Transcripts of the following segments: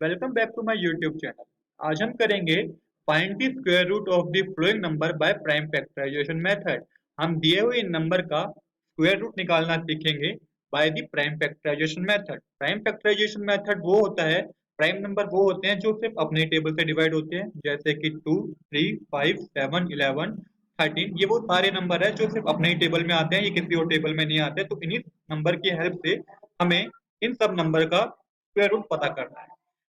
Welcome back to my YouTube channel. आज हम करेंगे find the square root of the following number by prime factorization method. हम दिए हुए इन नंबर का स्क्वायर रूट निकालना सीखेंगे by the prime factorization method. Prime factorization method वो होता है, प्राइम नंबर वो होते हैं जो सिर्फ अपने टेबल से डिवाइड होते हैं, जैसे कि 2, 3, 5, 7, 11, 13। ये वो सारे नंबर है जो सिर्फ अपने ही टेबल में आते हैं, ये किसी और टेबल में नहीं आते। तो इन्हीं नंबर की हेल्प से हमें इन सब नंबर का स्क्वायर रूट पता करना है।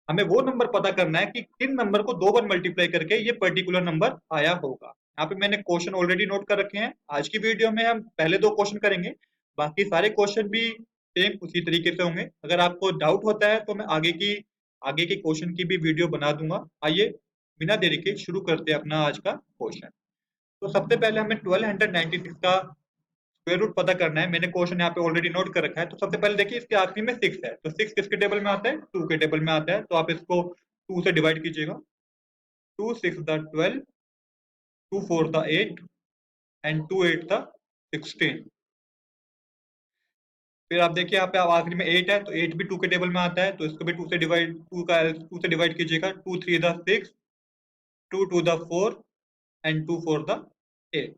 हमें वो नंबर पता करना है कि किन नंबर को दो बार मल्टीप्लाई करके ये पर्टिकुलर नंबर आया होगा। यहाँ पे मैंने क्वेश्चन ऑलरेडी नोट कर रखे हैं। आज की वीडियो में हम पहले दो क्वेश्चन करेंगे, बाकी सारे क्वेश्चन भी सेम उसी तरीके से होंगे। अगर आपको डाउट होता है तो मैं आगे के क्वेश्चन की भी वीडियो बना दूंगा। आइए बिना देरी के शुरू करते हैं अपना आज का क्वेश्चन। तो सबसे पहले हमें 1296 का स्क्वायर रूट पता करना है। मैंने क्वेश्चन यहाँ पे ऑलरेडी नोट कर रखा है। तो सबसे पहले देखिए, इसके आखिरी में 6 है, तो 6 किसके टेबल में आता है? 2 के टेबल में आता है। तो आप इसको 2 से डिवाइड कीजिएगा। 2 6 द 12, 2 4 द 8 एंड 2 8 द 16। फिर आप देखिए यहाँ पे आखिरी में 8 है, तो 8 भी 2 के टेबल में आता है। तो इसको भी 2 से डिवाइड कीजिएगा। 2 3 द 6, 2 2 द 4 एंड 2 4 द 8।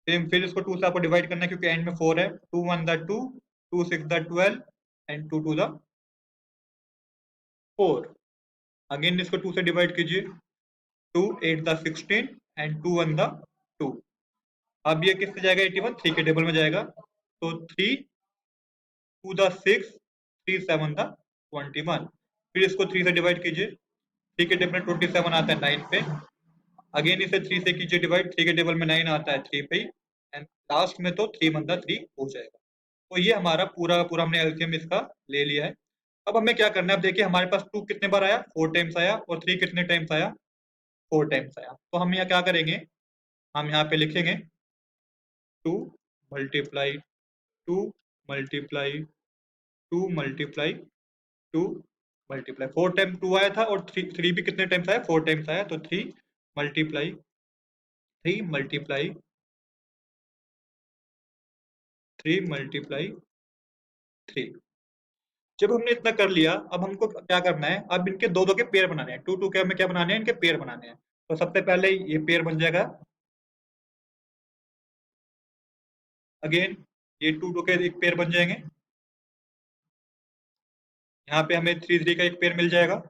फिर इसको 2 से आपको डिवाइड करना है क्योंकि एंड में 4 है। 2 1 the 2, 2 6 the 12 and 2 2 the 4। Again इसको 2 से डिवाइड कीजिए। 2 8 द 16 एंड 2 1 द 2। अब ये किससे जाएगा? 81 3 के टेबल में जाएगा। तो 3 2 द 6, 3 7 द 21। फिर इसको 3 से डिवाइड कीजिए। 3 के टेबल में 27 आता है 9 पे। अगेन इसे 3 से कीजिए डिवाइड। 3 के टेबल में 9 आता है 3 पे। एंड लास्ट में तो 3 1 द 3 हो जाएगा। तो ये हमारा पूरा पूरा हमने एलसीएम इसका ले लिया है। अब हमें क्या करना है? अब देखिए हमारे पास 2 कितने बार आया? 4 टाइम्स आया। और 3 कितने टाइम्स आया? 4 टाइम्स आया। तो हम यहाँ क्या करेंगे? हम यहाँ पे लिखेंगे 2 multiply 2 multiply 2 multiply 2 multiply 4 time 2 आया था, और 3 भी कितने टाइम्स आया? 4 टाइम्स आया। तो 3 मल्टीप्लाई 3 मल्टीप्लाई 3 मल्टीप्लाई 3। जब हमने इतना कर लिया, अब हमको क्या करना है? अब इनके दो दो के पेयर बनाने हैं। 2 2 के हमें क्या बनाने हैं? इनके पेयर बनाने हैं। तो सबसे पहले ये पेयर बन जाएगा। अगेन ये 2 2 के एक पेयर बन जाएंगे। यहाँ पे हमें 3 3 का एक पेयर मिल जाएगा।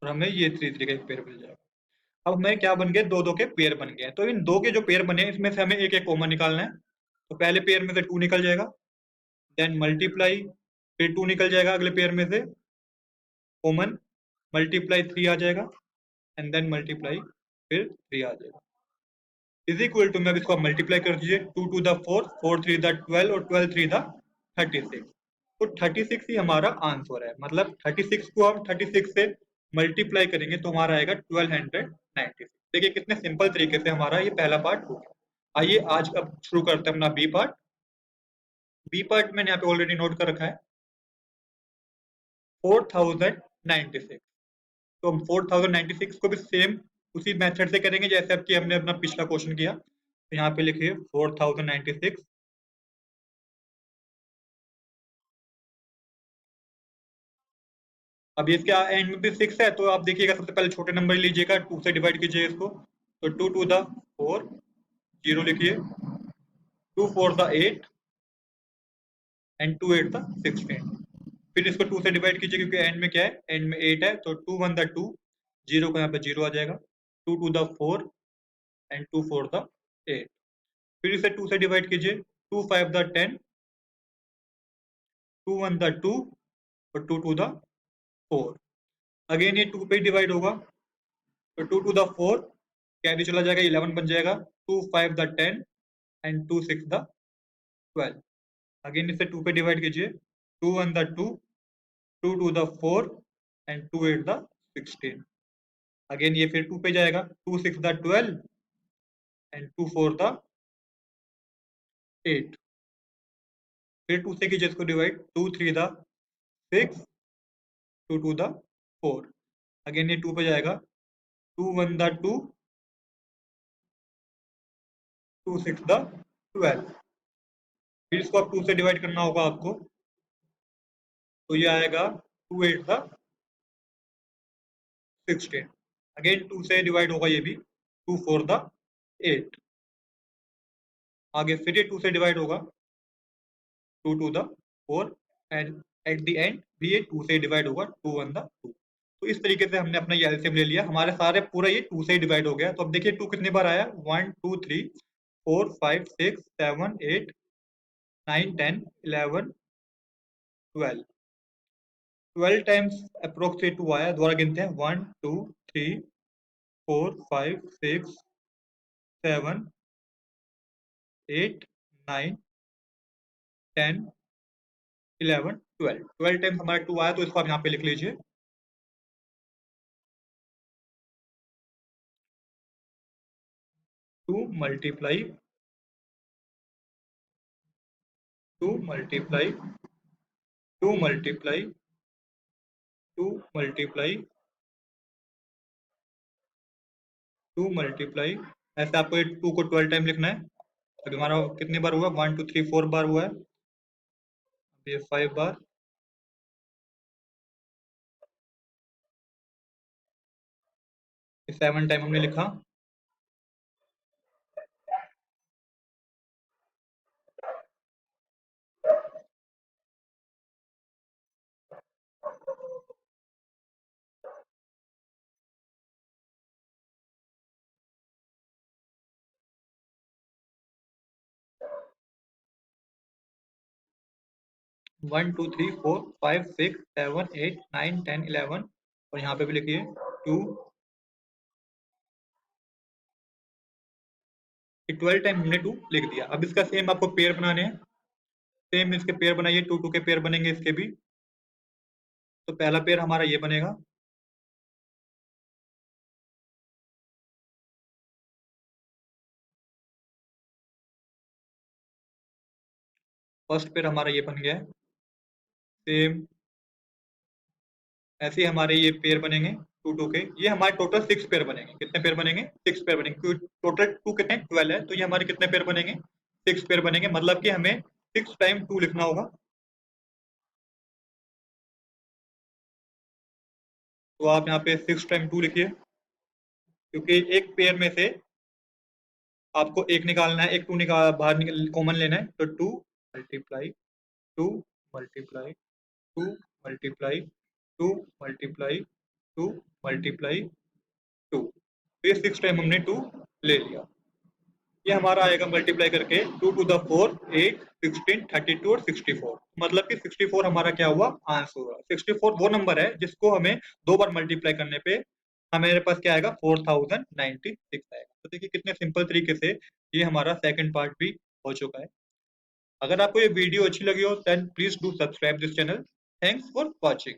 और हमें ये 3 3 का एक पेयर मिल जाएगा। अब हमें क्या बन गए? दो दो के पेयर बन गए। तो इन दो के जो पेयर बने इसमें से हमें एक एक कॉमन निकालना है। तो पहले पेयर में से 2 निकल जाएगा। देन मल्टीप्लाई, फिर 2 निकल जाएगा अगले पेयर में से कॉमन। मल्टीप्लाई 3 आ जाएगा। एंड देन मल्टीप्लाई फिर 3 आ जाएगा। इज इक्वल टू में अब इसको आप मल्टीप्लाई कर दीजिए। 2 2 द 4, 4 3 द 12 और 12 3 द 36। तो 36 ही हमारा आंसर है। मतलब 36 को हम 36 से मल्टीप्लाई करेंगे तो हमारा आएगा 1296। देखिए कितने सिंपल तरीके से हमारा ये पहला पार्ट हो गया। आइए आज का शुरू करते हैं अपना बी पार्ट। बी पार्ट मैंने यहाँ पे ऑलरेडी नोट कर रखा है 4096। तो हम 4096 को भी सेम उसी मेथड से करेंगे जैसे अब कि हमने अपना पिछला क्वेश्चन किया। तो यहाँ पे लिखिए 4096। अब इसके एंड में भी 6 है, तो आप देखिएगा सबसे पहले छोटे नंबर लीजिएगा, 2 से डिवाइड कीजिए इसको। तो 2 2 द 4, 0 लिखिए। 2 4 द 8 एंड 2 8 द 16। फिर इसको 2 से डिवाइड कीजिए क्योंकि एंड में क्या है? एंड में 8 है। तो 2 1 द 2, 0 को यहाँ पे 0 आ जाएगा। 2 2 द 4 एंड 2 4 द 8। फिर इसे 2 से डिवाइड कीजिए। 2 5 द 10, 2 1 द 2 और 2 2 द 4। अगेन ये 2 पे डिवाइड होगा। तो 2 2 द 4 कैरी चला जाएगा, 11 बन जाएगा। 2 5 द 10 एंड 2 6 द 12। अगेन इसे 2 पे डिवाइड कीजिए। 2 1 the 2, 2 2 the 4 and 2 8 the 16। Again ये फिर 2 पे जाएगा। 2 6 द 12 एंड 2 4 द 8। फिर 2 से कीजिए इसको डिवाइड। 2 3 the 6, 2 2 the 4। अगेन ये 2 पे जाएगा। 2 1 द 2, 2 6 द 12। फिर इसको अब 2 से डिवाइड करना होगा आपको, तो ये आएगा 2 8 द 16। अगेन 2 से डिवाइड होगा ये भी, 2 4 द 8। आगे फिर ये 2 से डिवाइड होगा, 2 2 the 4, and at the end भी ये 2 से डिवाइड होगा, 2 1 द 2। तो इस तरीके से हमने अपना ये एलसीएम ले लिया, हमारे सारे पूरा ये 2 से ही डिवाइड हो गया। तो अब देखिए 2 कितनी बार आया, 1 2 3 4 5 6 7 8 9 10 11 12। 12 टाइम्स अप्रोक्स 2 आया, दोबारा गिनते हैं, 1 2 3 4 5 6 7 8 9 10 11 12। 12 टाइम्स हमारा 2 आया, तो इसको आप यहाँ पे लिख लीजिए। 2 multiply 2 multiply 2 multiply 2 multiply 2 multiply, ऐसे आपको ये 2 को 12 टाइम लिखना है। अभी हमारा कितनी बार हुआ, 1 2 3 4 बार हुआ है, ये 5 बार, ये 7 टाइम हमने लिखा। 1 2 3 4 5 6 7 8 9 10 11, और यहाँ पे भी लिखिए 2। 12 टाइम हमने 2 लिख दिया। अब इसका सेम आपको पेयर बनाने हैं, सेम इसके पेयर बनाइए, 2 2 के पेयर बनेंगे इसके भी। तो पहला पेयर हमारा ये बनेगा, फर्स्ट पेयर हमारा ये बन गया है। सेम ऐसे ही हमारे ये पेयर बनेंगे 2 2 के, ये हमारे टोटल 6 पेयर बनेंगे। कितने पेयर बनेंगे, 6 पेयर बनेंगे, क्योंकि टोटल 2 कितने 12 है, तो ये हमारे कितने पेयर बनेंगे, 6 पेयर बनेंगे। मतलब कि हमें 6 टाइम 2 लिखना होगा। तो आप यहाँ पे 6 टाइम 2 लिखिए, क्योंकि एक पेयर में से आपको एक निकालना है, एक 2 निकाल बाहर निकल कॉमन लेना है। तो 2 multiply 2 multiply 2 multiply 2 multiply 2 multiply 2। तो ये 6 टाइम हमने 2 ले लिया। ये हमारा आएगा मल्टीप्लाई करके 2 टू द 4 8 16 32 और 64। मतलब कि 64 हमारा क्या हुआ, आंसर हुआ। 64 वो नंबर है जिसको हमें 2 बार मल्टीप्लाई करने पे हमारे पास क्या आएगा, 4096 आएगा। तो देखिए कितने सिंपल तरीके से ये हमारा सेकंड पार्ट भी हो चुका है। अगर आपको ये वीडियो अच्छी लगी हो then please do subscribe this channel. Thanks for watching.